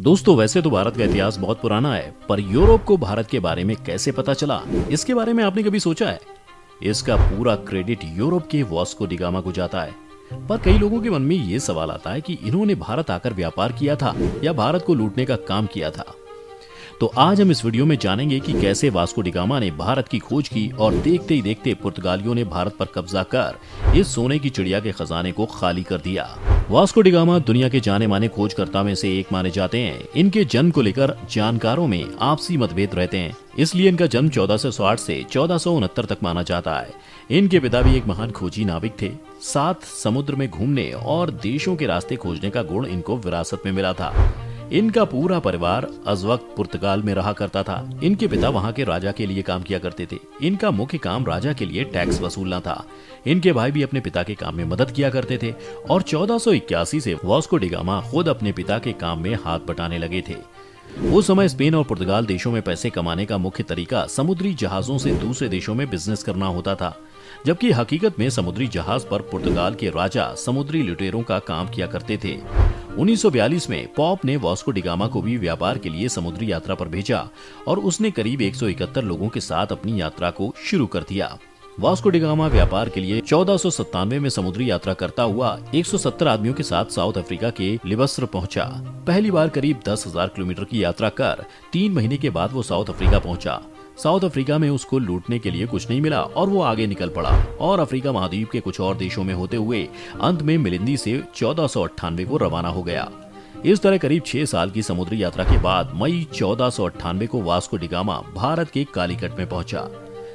दोस्तों, वैसे तो भारत का इतिहास बहुत पुराना है, पर यूरोप को भारत के बारे में कैसे पता चला, इसके बारे में आपने कभी सोचा है? इसका पूरा क्रेडिट यूरोप के वास्को डी गामा को जाता है। पर कई लोगों के मन में ये सवाल आता है कि इन्होंने भारत आकर व्यापार किया था या भारत को लूटने का काम किया था। तो आज हम इस वीडियो में जानेंगे कि कैसे वास्को डी गामा ने भारत की खोज की और देखते ही देखते पुर्तगालियों ने भारत पर कब्जा कर इस सोने की चिड़िया के खजाने को खाली कर दिया। वास्को डी गामा दुनिया के जाने माने खोजकर्ता में से एक माने जाते हैं। इनके जन्म को लेकर जानकारों में आपसी मतभेद रहते हैं, इसलिए इनका जन्म 1460 से 1469 तक माना जाता है। इनके पिता भी एक महान खोजी नाविक थे। सात समुद्र में घूमने और देशों के रास्ते खोजने का गुण इनको विरासत में मिला था। इनका पूरा परिवार उस वक्त पुर्तगाल में रहा करता था। इनके पिता वहां के राजा के लिए काम किया करते थे। इनका मुख्य काम राजा के लिए टैक्स वसूलना था। इनके भाई भी अपने पिता के काम में मदद किया करते थे और 1481 से वास्को डी गामा खुद अपने पिता के काम में हाथ बटाने लगे थे। उस समय स्पेन और पुर्तगाल देशों में पैसे कमाने का मुख्य तरीका समुद्री जहाजों से दूसरे देशों में बिजनेस करना होता था, जबकि हकीकत में समुद्री जहाज पर पुर्तगाल के राजा समुद्री लुटेरों का काम किया करते थे। 1942 में पॉप ने वास्को डी गामा को भी व्यापार के लिए समुद्री यात्रा पर भेजा और उसने करीब 171 लोगों के साथ अपनी यात्रा को शुरू कर दिया। वास्को डी गामा व्यापार के लिए 1497 में समुद्री यात्रा करता हुआ 170 आदमियों के साथ साउथ अफ्रीका के लिबस्र पहुंचा। पहली बार करीब 10,000 किलोमीटर की यात्रा कर 3 महीने के बाद वो साउथ अफ्रीका पहुंचा। साउथ अफ्रीका में उसको लूटने के लिए कुछ नहीं मिला और वो आगे निकल पड़ा और अफ्रीका महाद्वीप के कुछ और देशों में होते हुए अंत में मिलिंदी से 1498 को रवाना हो गया। इस तरह करीब 6 साल की समुद्री यात्रा के बाद मई 1498 को वास्को डी गामा भारत के कालीकट में पहुंचा।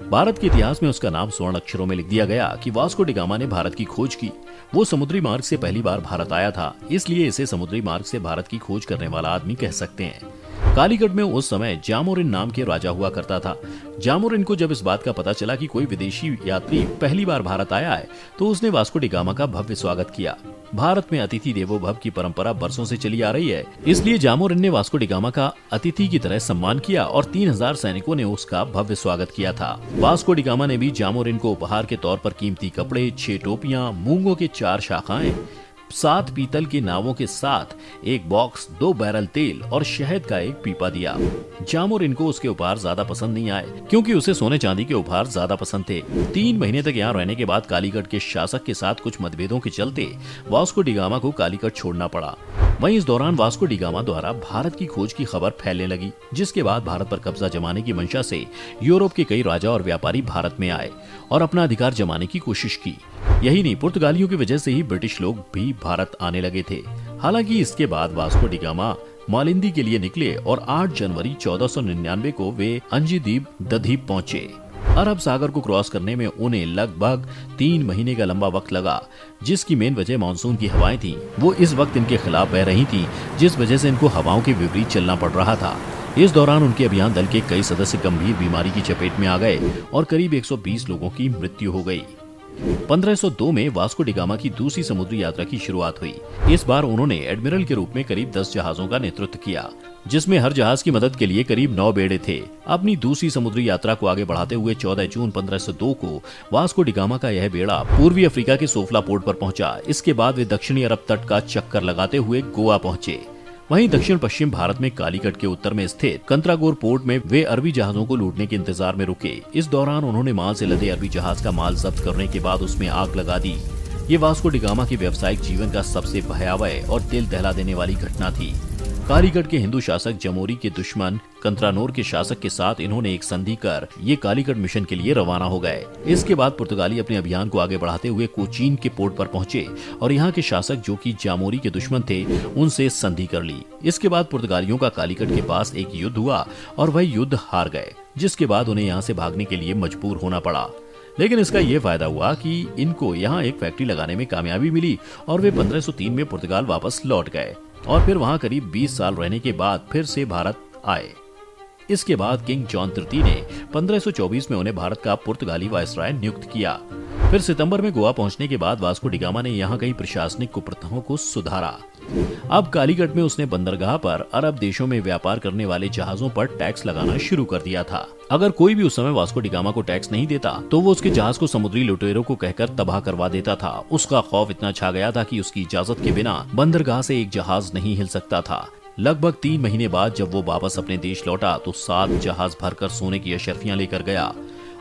भारत के इतिहास में उसका नाम स्वर्ण अक्षरों में लिख दिया गया कि वास्को डी गामा ने भारत की खोज की। वो समुद्री मार्ग से पहली बार भारत आया था, इसलिए इसे समुद्री मार्ग से भारत की खोज करने वाला आदमी कह सकते हैं। कालीकट में उस समय जामोरिन नाम के राजा हुआ करता था। जामोरिन को जब इस बात का पता चला कि कोई विदेशी यात्री पहली बार भारत आया है, तो उसने वास्को डी गामा का भव्य स्वागत किया। भारत में अतिथि देवो भव की परंपरा बरसों से चली आ रही है, इसलिए जामोरिन ने वास्को डी गामा का अतिथि की तरह सम्मान किया और 3000 सैनिकों ने उसका भव्य स्वागत किया था। वास्को डी गामा ने भी जामोरिन को उपहार के तौर पर कीमती कपड़े, 6 टोपियां, मूंगों के 4 शाखाएं, 7 पीतल की नावों के साथ एक बॉक्स, 2 बैरल तेल और शहद का एक पीपा दिया। जामोरिन को उसके उपहार ज्यादा पसंद नहीं आए, क्योंकि उसे सोने चांदी के उपहार ज्यादा पसंद थे। 3 महीने तक यहाँ रहने के बाद कालीकट के शासक के साथ कुछ मतभेदों के चलते वास्को डी गामा को कालीकट छोड़ना पड़ा। वहीं इस दौरान वास्को डी गामा द्वारा भारत की खोज की खबर फैलने लगी, जिसके बाद भारत पर कब्जा जमाने की मंशा से यूरोप के कई राजा और व्यापारी भारत में आए और अपना अधिकार जमाने की कोशिश की। यही नहीं, पुर्तगालियों की वजह से ही ब्रिटिश लोग भी भारत आने लगे थे। हालांकि इसके बाद वास्को डी गामा मालिंदी के लिए निकले और 8 जनवरी 1499 को वे अंजी द्वीप दधीप पहुंचे। अरब सागर को क्रॉस करने में उन्हें लगभग 3 महीने का लंबा वक्त लगा, जिसकी मेन वजह मानसून की हवाएं थीं। वो इस वक्त इनके खिलाफ बह रही थीं, जिस वजह से इनको हवाओं के विपरीत चलना पड़ रहा था। इस दौरान उनके अभियान दल के कई सदस्य गंभीर बीमारी की चपेट में आ गए और करीब 120 लोगों की मृत्यु हो गई। 1502 में वास्को डी गामा की दूसरी समुद्री यात्रा की शुरुआत हुई। इस बार उन्होंने एडमिरल के रूप में करीब 10 जहाजों का नेतृत्व किया, जिसमें हर जहाज की मदद के लिए करीब 9 बेड़े थे। अपनी दूसरी समुद्री यात्रा को आगे बढ़ाते हुए 14 जून 1502 को वास्को डी गामा का यह बेड़ा पूर्वी अफ्रीका के सोफला पोर्ट पर पहुंचा। इसके बाद वे दक्षिणी अरब तट का चक्कर लगाते हुए गोवा पहुंचे। वहीं दक्षिण पश्चिम भारत में कालीकट के उत्तर में स्थित कंत्रागोर पोर्ट में वे अरबी जहाजों को लूटने के इंतजार में रुके। इस दौरान उन्होंने माल से लदे अरबी जहाज का माल जब्त करने के बाद उसमें आग लगा दी। ये वास्को डी गामा के व्यावसायिक जीवन का सबसे भयावह और दिल दहला देने वाली घटना थी। कालीकट के हिंदू शासक जमोरी के दुश्मन कंत्रानोर के शासक के साथ इन्होंने एक संधि कर ये कालीकट मिशन के लिए रवाना हो गए। इसके बाद पुर्तगाली अपने अभियान को आगे बढ़ाते हुए कोचीन के पोर्ट पर पहुंचे और यहाँ के शासक, जो कि जामोरी के दुश्मन थे, उनसे संधि कर ली। इसके बाद पुर्तगालियों का कालीकट के पास एक युद्ध हुआ और वह युद्ध हार गए, जिसके बाद उन्हें यहाँ से भागने के लिए मजबूर होना पड़ा। लेकिन इसका ये फायदा हुआ कि इनको यहाँ एक फैक्ट्री लगाने में कामयाबी मिली और वे 1503 में पुर्तगाल वापस लौट गए और फिर वहाँ करीब 20 साल रहने के बाद फिर से भारत आए। इसके बाद किंग जॉन तृतीय ने 1524 में उन्हें भारत का पुर्तगाली वायसराय नियुक्त किया। फिर सितंबर में गोवा पहुंचने के बाद वास्को डी गामा ने यहाँ कई प्रशासनिक कुप्रथाओं को सुधारा। अब कालीकट में उसने बंदरगाह पर अरब देशों में व्यापार करने वाले जहाजों पर टैक्स लगाना शुरू कर दिया था। अगर कोई भी उस समय वास्को डी गामा को टैक्स नहीं देता तो वो उसके जहाज को समुद्री लुटेरों को कहकर तबाह करवा देता था। उसका खौफ इतना छा गया था कि उसकी इजाजत के बिना बंदरगाह से एक जहाज नहीं हिल सकता था। लगभग 3 महीने बाद जब वो वापस अपने देश लौटा तो 7 जहाज भरकर सोने की अशर्फियां लेकर गया।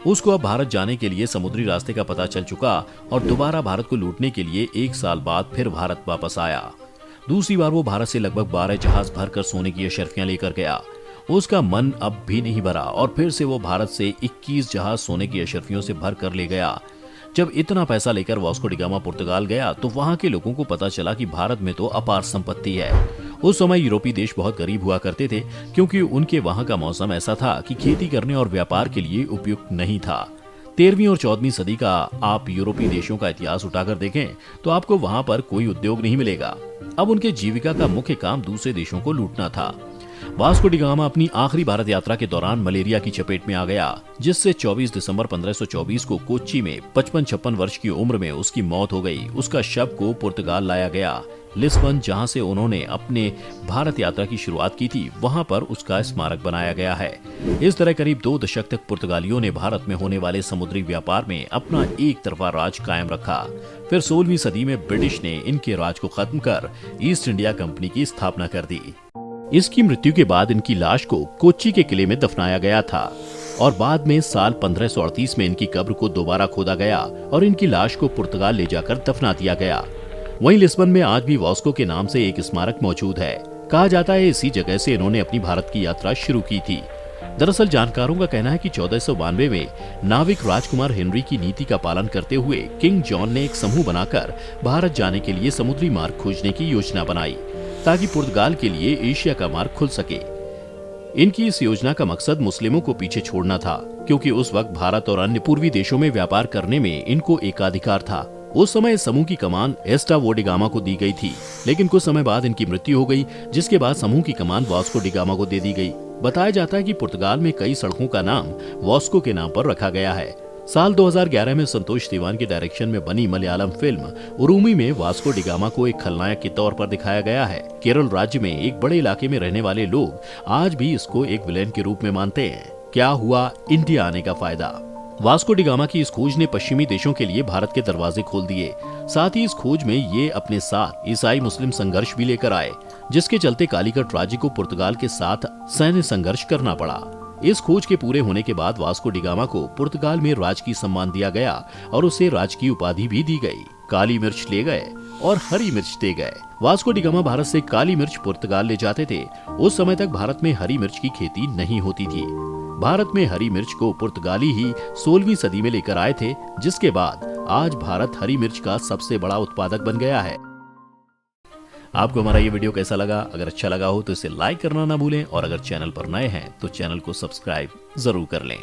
उसको अब भारत जाने के लिए समुद्री रास्ते का पता चल चुका और दोबारा भारत को लूटने के लिए 1 साल बाद फिर भारत वापस आया। दूसरी बार वो भारत से लगभग 12 जहाज भरकर सोने की अशर्फियां लेकर गया। उसका मन अब भी नहीं भरा और फिर से वो भारत से 21 जहाज सोने की अशर्फियों से भर कर ले गया। जब इतना पैसा लेकर वास्को डी गामा पुर्तगाल गया तो वहां के लोगों को पता चला कि भारत में तो अपार संपत्ति है। उस समय यूरोपीय देश बहुत गरीब हुआ करते थे क्योंकि उनके वहां का मौसम ऐसा था कि खेती करने और व्यापार के लिए उपयुक्त नहीं था। 13वीं और 14वीं सदी का आप यूरोपीय देशों का इतिहास उठाकर देखें तो आपको वहां पर कोई उद्योग नहीं मिलेगा। अब उनके जीविका का मुख्य काम दूसरे देशों को लूटना था। वास्को डी गामा अपनी आखिरी भारत यात्रा के दौरान मलेरिया की चपेट में आ गया, जिससे 24 दिसंबर 1524 को कोच्चि में 55-56 वर्ष की उम्र में उसकी मौत हो गई। उसका शव को पुर्तगाल लाया गया। लिस्बन, जहां से उन्होंने अपने भारत यात्रा की शुरुआत की थी, वहां पर उसका स्मारक बनाया गया है। इस तरह करीब 2 दशक तक पुर्तगालियों ने भारत में होने वाले समुद्री व्यापार में अपना एक तरफा राज कायम रखा। फिर 16वीं सदी में ब्रिटिश ने इनके राज को खत्म कर ईस्ट इंडिया कंपनी की स्थापना कर दी। इसकी मृत्यु के बाद इनकी लाश को कोच्चि के किले में दफनाया गया था और बाद में साल 1538 में इनकी कब्र को दोबारा खोदा गया और इनकी लाश को पुर्तगाल ले जाकर दफना दिया गया। वहीं लिस्बन में आज भी वास्को के नाम से एक स्मारक मौजूद है। कहा जाता है इसी जगह से इन्होंने अपनी भारत की यात्रा शुरू की थी। दरअसल जानकारों का कहना है कि 1492 में नाविक राजकुमार हेनरी की नीति का पालन करते हुए किंग जॉन ने एक समूह बनाकर भारत जाने के लिए समुद्री मार्ग खोजने की योजना बनाई ताकि पुर्तगाल के लिए एशिया का मार्ग खुल सके। इनकी इस योजना का मकसद मुस्लिमों को पीछे छोड़ना था, क्योंकि उस वक्त भारत और अन्य पूर्वी देशों में व्यापार करने में इनको एकाधिकार था। उस समय समूह की कमान एस्टावो डी गामा को दी गई थी, लेकिन कुछ समय बाद इनकी मृत्यु हो गई, जिसके बाद समूह की कमान वास्को डी गामा को दे दी गई। बताया जाता है कि पुर्तगाल में कई सड़कों का नाम वास्को के नाम पर रखा गया है। साल 2011 में संतोष तिवान के डायरेक्शन में बनी मलयालम फिल्म उरूमी में वास्को डी गामा को एक खलनायक के तौर पर दिखाया गया है। केरल राज्य में एक बड़े इलाके में रहने वाले लोग आज भी इसको एक विलेन के रूप में मानते हैं। क्या हुआ इंडिया आने का फायदा? वास्को डी गामा की इस खोज ने पश्चिमी देशों के लिए भारत के दरवाजे खोल दिए। साथ ही इस खोज में ये अपने साथ ईसाई मुस्लिम संघर्ष भी लेकर आए, जिसके चलते कालीकट राज्य को पुर्तगाल के साथ सैन्य संघर्ष करना पड़ा। इस खोज के पूरे होने के बाद वास्को डी गामा को पुर्तगाल में राजकीय सम्मान दिया गया और उसे राजकीय उपाधि भी दी गई। काली मिर्च ले गए और हरी मिर्च दे गए। वास्को डी गामा भारत से काली मिर्च पुर्तगाल ले जाते थे। उस समय तक भारत में हरी मिर्च की खेती नहीं होती थी। भारत में हरी मिर्च को पुर्तगाली ही 16वीं सदी में लेकर आए थे, जिसके बाद आज भारत हरी मिर्च का सबसे बड़ा उत्पादक बन गया है। आपको हमारा ये वीडियो कैसा लगा? अगर अच्छा लगा हो तो इसे लाइक करना ना भूलें और अगर चैनल पर नए हैं तो चैनल को सब्सक्राइब जरूर कर लें।